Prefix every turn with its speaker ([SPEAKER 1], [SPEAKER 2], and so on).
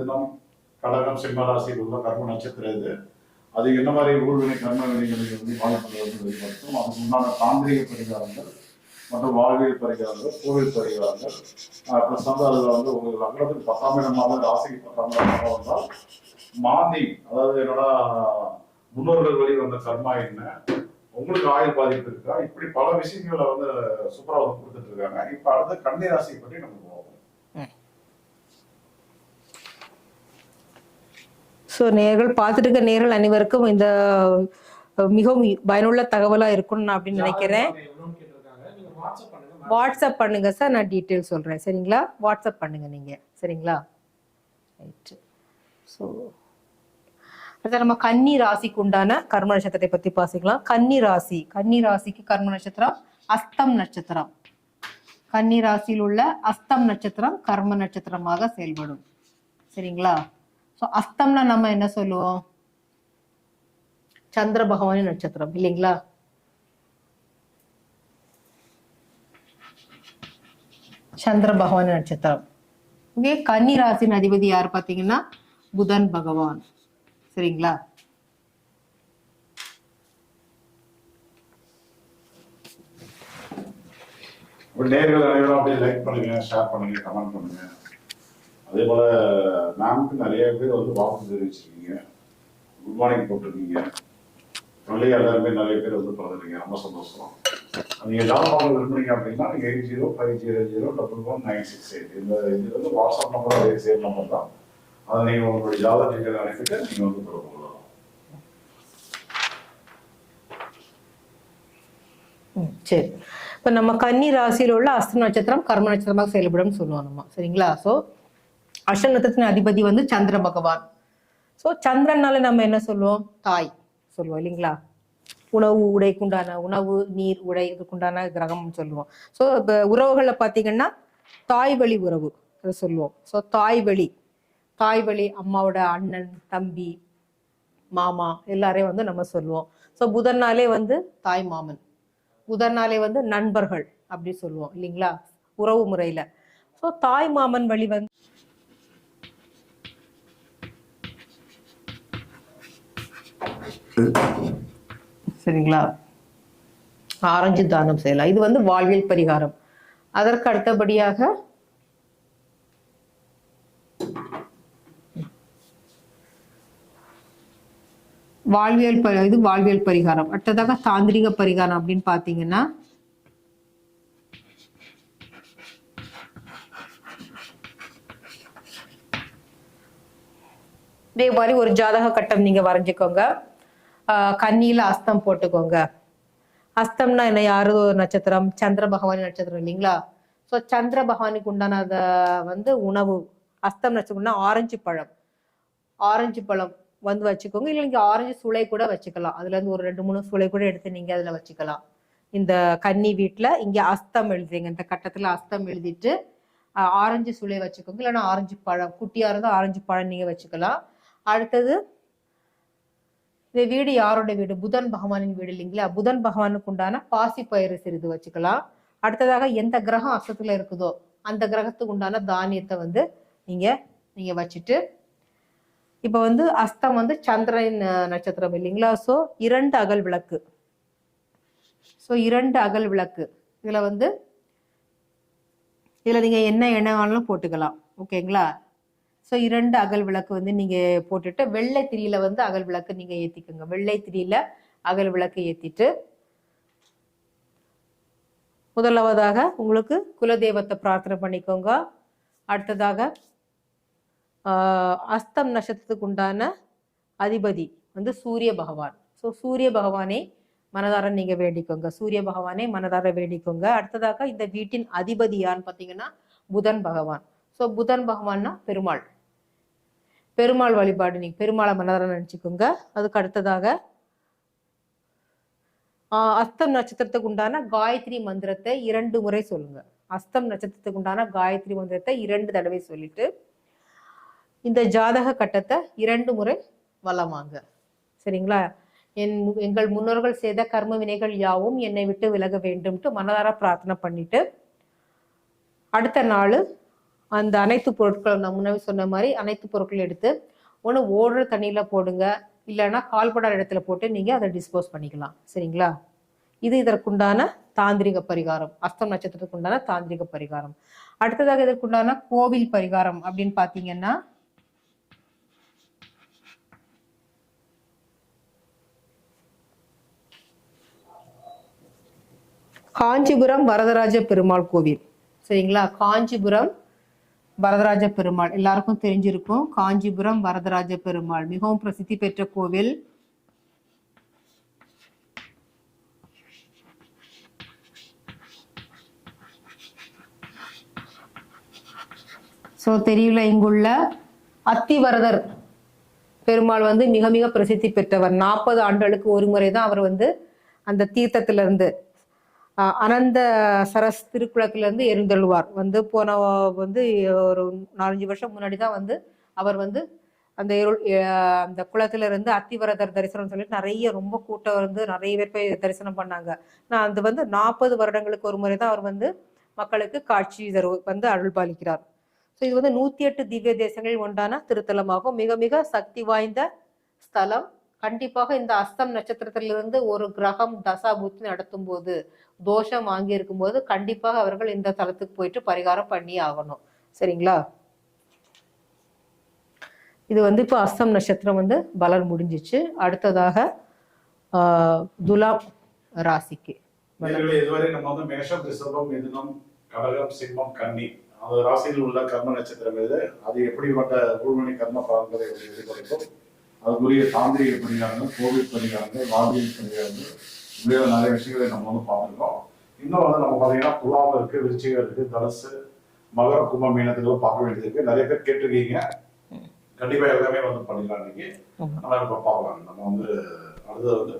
[SPEAKER 1] தினம் கடகம் சிம்ம ராசியில் உள்ள கர்ம நட்சத்திரம் இது. அது என்ன மாதிரி ஊழ்வினை கர்ம வினைகளை வந்து பாதிப்பதை வந்து வெளிப்படுத்தும். அதுக்கு உண்டான தாந்திரிக பரிகாரங்கள் மற்றும் வாழ்வியல் பரிகாரங்கள், கோவில் பரிகாரங்கள் ப்ளஸ் வந்து அதில் வந்து உங்களுக்கு லக்னத்துக்கு 10ஆம் இடமாக ராசிக்கு 10ஆம் இடமாக வந்தால் மாந்தி, அதாவது என்னோட முன்னோர்கள் வழி வந்த கர்மா என்ன, உங்களுக்கு ஆயுள் பாதிப்பு இருக்கா, இப்படி பல விஷயங்களை வந்து சூப்பரா வந்து கொடுத்துட்டு இருக்காங்க. இப்ப அடுத்த கன்னி ராசி பற்றி நம்ம போவோம்.
[SPEAKER 2] ஸோ நேர்கள் பார்த்துட்டு இருக்க நேர்கள் அனைவருக்கும் இந்த மிகவும் பயனுள்ள தகவலா இருக்கும்னு நான் அப்படின்னு நினைக்கிறேன். வாட்ஸ்அப் பண்ணுங்க சார், நான் டீட்டெயில் சொல்றேன். சரிங்களா? வாட்ஸ்அப் பண்ணுங்க நீங்க. சரிங்களா? ரைட்டு. ஸோ அடுத்த நம்ம கன்னி ராசிக்கு உண்டான கர்ம நட்சத்திரத்தை பத்தி பாசிக்கலாம். கன்னி ராசிக்கு கர்ம நட்சத்திரம் அஸ்தம் நட்சத்திரம். கன்னி ராசியில் உள்ள அஸ்தம் நட்சத்திரம் கர்ம நட்சத்திரமாக செயல்படும். சரிங்களா? ஸோ அஸ்தம்னா நம்ம என்ன சொல்லுவோம்? சந்திர பகவானின் நட்சத்திரம் இல்லைங்களா? சந்திர பகவானின் நட்சத்திரம். ஓகே, கன்னி ராசியின் அதிபதி யார் பாத்தீங்கன்னா புதன் பகவான். சரிங்களா?
[SPEAKER 1] நேயர்கள் அனைவரும் அப்படியே லைக் பண்ணுங்க, ஷேர் பண்ணுங்க, கமெண்ட் பண்ணுங்க. அதே போல மேம்க்கு நிறைய பேர் வந்து வாழ்த்து தெரிவிச்சிருக்கீங்க, குட் மார்னிங் போட்டிருக்கீங்க. தொழில் எல்லாருமே நிறைய பேர் வந்து பிறந்திருக்கீங்க, ரொம்ப சந்தோஷம். நீங்க ஜாதகம் விரும்புறீங்க அப்படின்னா நீங்க 8050011968 இந்த இது வந்து வாட்ஸ்அப் நம்பர், அதே சேம் நம்பர் தான். அதை நீங்க உங்களுடைய ஜாதகத்தை அனுப்பிட்டு நீங்க வந்து தொடர்பு கொள்ளலாம்.
[SPEAKER 2] சரி, இப்ப நம்ம கன்னி ராசியில உள்ள அஸ்த நட்சத்திரம் கர்ம நட்சத்திரமாக செயல்படும் சொல்லுவோம் நம்ம. சரிங்களா? சோ அஸ்த நட்சத்திரத்தின் அதிபதி வந்து சந்திர பகவான். சோ சந்திரனால நம்ம என்ன சொல்லுவோம்? தாய் சொல்லுவோம் இல்லைங்களா? உணவு உடைக்குண்டான, உணவு நீர் உடை இதுக்குண்டான கிரகம் சொல்லுவோம். ஸோ இப்போ உறவுகளை பார்த்தீங்கன்னா தாய் வழி உறவு அதை சொல்லுவோம். ஸோ தாய் வழி அம்மாவோட அண்ணன், தம்பி, மாமா எல்லாரையும் வந்து நம்ம சொல்லுவோம். ஸோ புதன்னாலே வந்து தாய் மாமன், புதன்னாலே வந்து நண்பர்கள் அப்படி சொல்லுவோம் இல்லைங்களா? உறவு முறையில. ஸோ தாய் மாமன் வழி வந்து சரிங்களா, ஆரஞ்சு தானம் செய்யலாம். இது வந்து வாழ்வியல் பரிகாரம். அதற்கு அடுத்தபடியாக வாழ்வியல் பரிகாரம். அடுத்ததாக தாந்திரிக பரிகாரம் அப்படின்னு பாத்தீங்கன்னா இதே மாதிரி ஒரு ஜாதக கட்டம் நீங்க வரைஞ்சுக்கோங்க. கன்னியில அஸ்தம் போட்டுக்கோங்க. அஸ்தம்னா என்ன? யாரு நட்சத்திரம்? சந்திர பகவான் நட்சத்திரம் இல்லைங்களா? ஸோ சந்திர பகவானுக்கு உண்டான வந்து உணவு அஸ்தம் நட்சத்திரம்னா ஆரஞ்சு பழம் வந்து வச்சுக்கோங்க. இல்லை நீங்க ஆரஞ்சு சுளை கூட வச்சுக்கலாம். அதுல இருந்து ஒரு 2-3 சுளை கூட எடுத்து நீங்க அதுல வச்சுக்கலாம். இந்த கன்னி வீட்டுல இங்க அஸ்தம் எழுதுறீங்க, இந்த கட்டத்துல அஸ்தம் எழுதிட்டு ஆரஞ்சு சுளை வச்சுக்கோங்க. இல்லைன்னா ஆரஞ்சு பழம், குட்டியா இருந்தா ஆரஞ்சு பழம் நீங்க வச்சுக்கலாம். அடுத்தது இந்த வீடு யாரோட வீடு? புதன் பகவானின் வீடு இல்லைங்களா? புதன் பகவானுக்கு உண்டான பாசி பயிறு சிறிது வச்சுக்கலாம். அடுத்ததாக எந்த கிரகம் அஸ்தத்துல இருக்குதோ அந்த கிரகத்துக்கு உண்டான தானியத்தை வந்து நீங்க வச்சுட்டு, இப்ப வந்து அஸ்தம் வந்து சந்திரன் நட்சத்திரம் இல்லைங்களா? ஸோ 2 அகல் விளக்கு. ஸோ 2 அகல் விளக்கு இதுல நீங்க என்ன வேணாலும் போட்டுக்கலாம். ஓகேங்களா? ஸோ 2 அகல் விளக்கு வந்து நீங்க போட்டுட்டு வெள்ளை திரியில வந்து அகல் விளக்கு நீங்க ஏத்திக்கோங்க. வெள்ளை திரியில அகல் விளக்கு ஏத்திட்டு முதலாவதாக உங்களுக்கு குலதெய்வத்தை பிரார்த்தனை பண்ணிக்கோங்க. அடுத்ததாக அஸ்தம் நட்சத்திரத்துக்கு உண்டான அதிபதி வந்து சூரிய பகவான். ஸோ சூரிய பகவானை மனதார நீங்க வேண்டிக்கோங்க. சூரிய பகவானை மனதார வேண்டிக்கோங்க. அடுத்ததாக இந்த வீட்டின் அதிபதி யான்னு பாத்தீங்கன்னா புதன் பகவான். ஸோ புதன் பகவான்னா பெருமாள் வழிபாடு, நீங்க பெருமாளை மனதார நினைச்சுக்கோங்க. அதுக்கு அடுத்ததாக அஸ்தம் நட்சத்திரத்துக்கு உண்டான காயத்ரி மந்திரத்தை 2 முறை சொல்லுங்க. அஸ்தம் நட்சத்திரத்துக்கு உண்டான காயத்ரி மந்திரத்தை 2 தடவை சொல்லிட்டு இந்த ஜாதக கட்டத்தை 2 முறை வலமாங்க. சரிங்களா? எங்கள் முன்னோர்கள் செய்த கர்ம வினைகள் யாவும் என்னை விட்டு விலக வேண்டும்ட்டு மனதார பிரார்த்தனை பண்ணிட்டு அடுத்த நாள் அந்த அனைத்து பொருட்களும் நான் முன்னாடி சொன்ன மாதிரி அனைத்து பொருட்களும் எடுத்து ஒன்று ஓடுற தண்ணியில போடுங்க, இல்லைன்னா கால்படாத இடத்துல போட்டு நீங்க அதை டிஸ்போஸ் பண்ணிக்கலாம். சரிங்களா? இது இதற்குண்டான தாந்திரிக பரிகாரம், அஸ்தம் நட்சத்திரத்துக்கு உண்டான தாந்திரிக பரிகாரம். அடுத்ததாக இதற்குண்டான கோவில் பரிகாரம் அப்படின்னு பாத்தீங்கன்னா, காஞ்சிபுரம் வரதராஜ பெருமாள் கோவில். சரிங்களா? காஞ்சிபுரம் வரதராஜ பெருமாள் எல்லாருக்கும் தெரிஞ்சிருக்கும். காஞ்சிபுரம் வரதராஜ பெருமாள் மிகவும் பிரசித்தி பெற்ற கோவில். சோ தெரியல, இங்குள்ள அத்திவரதர் பெருமாள் வந்து மிக மிக பிரசித்தி பெற்றவர். 40 ஆண்டுகளுக்கு ஒரு முறை தான் அவர் வந்து அந்த தீர்த்தத்திலிருந்து அனந்த சரஸ் திருக்குளத்திலிருந்து எழுந்தருள்வார். வந்து போன வந்து ஒரு 4-5 வருஷம் முன்னாடி தான் வந்து அவர் வந்து அந்த அந்த குளத்துல இருந்து அத்திவரதர் தரிசனம் சொல்லிட்டு நிறைய ரொம்ப கூட்டம் வந்து நிறைய பேர் போய் தரிசனம் பண்ணாங்க. நான் அது வந்து 40 வருடங்களுக்கு ஒரு முறை தான் அவர் வந்து மக்களுக்கு காட்சி வந்து அருள் பாலிக்கிறார். ஸோ இது வந்து 108 திவ்ய தேசங்களில் ஒன்றான திருத்தலமாகும். மிக மிக சக்தி வாய்ந்த ஸ்தலம். கண்டிப்பாக இந்த அஸ்தம் நட்சத்திரத்திலிருந்து ஒரு கிரகம் தசா புத்தி நடத்தும் போது, தோஷம் வாங்கி இருக்கும் போது கண்டிப்பாக அவர்கள் இந்த தலத்துக்கு போயிட்டு பரிகாரம் பண்ணி ஆகணும். சரிங்களா? இது வந்து இப்போ அஸ்தம் நட்சத்திரம் வந்து பலன் முடிஞ்சிச்சு. அடுத்ததாக துலாம் ராசிக்கு
[SPEAKER 1] இதுவரை நம்ம வந்து மேஷம், ரிஷபம், மிதுனம், கடகம், சிம்மம், கன்னி அந்த ராசியில் உள்ள கர்ம நட்சத்திரம் இது. அது எப்படிப்பட்ட ஊழ்வினை கர்ம பலன்களை எதிர்கொள்ளும், அதுக்குரிய தாந்திரிக பரிகாரங்கள், கோவில் பரிகாரங்கள், வாழ்வியல் பரிகாரங்கள், இப்படியே நிறைய விஷயங்களை நம்ம வந்து பார்த்துருக்கோம். இன்னும் வந்து நம்ம பார்த்தீங்கன்னா துலாம் இருக்கு, விருச்சிகம் இருக்கு, தனுசு, மகர, கும்பம், மீனத்துக்கு பார்க்க வேண்டியது இருக்கு. நிறைய பேர் கேட்டிருக்கீங்க. கண்டிப்பா எல்லாமே வந்து பண்ணிக்கலாம். இன்னைக்கு நம்ம இப்ப பார்க்கலாம். நம்ம வந்து அடுத்தது வந்து